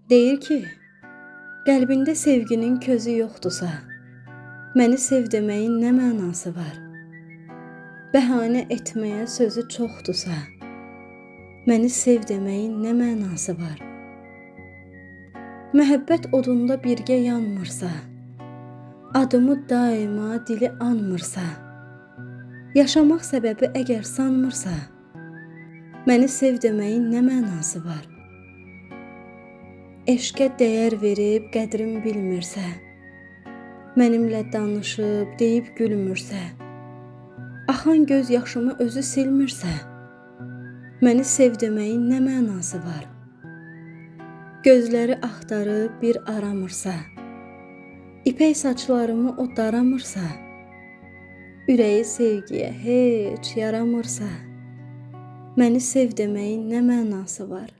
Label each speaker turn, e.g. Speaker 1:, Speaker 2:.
Speaker 1: Deyir ki, qəlbində sevginin közü yoxdursa, məni sev deməyin nə mənası var? Bəhanə etməyə sözü çoxdursa, məni sev deməyin nə mənası var? Məhəbbət odunda birgə yanmırsa, adımı daima dili anmırsa, yaşamaq səbəbi əgər sanmırsa, məni sev deməyin nə mənası var? Eşqə dəyər verib qədrim bilmirsə, mənimlə danışıb deyib gülmürsə, axan göz yaşımı özü silmirsə, məni sev deməyin nə mənası var? Gözləri axtarıb bir aramırsa, ipək saçlarımı o daramırsa, ürəyi sevgiyə heç yaramırsa, məni sev deməyin nə mənası var?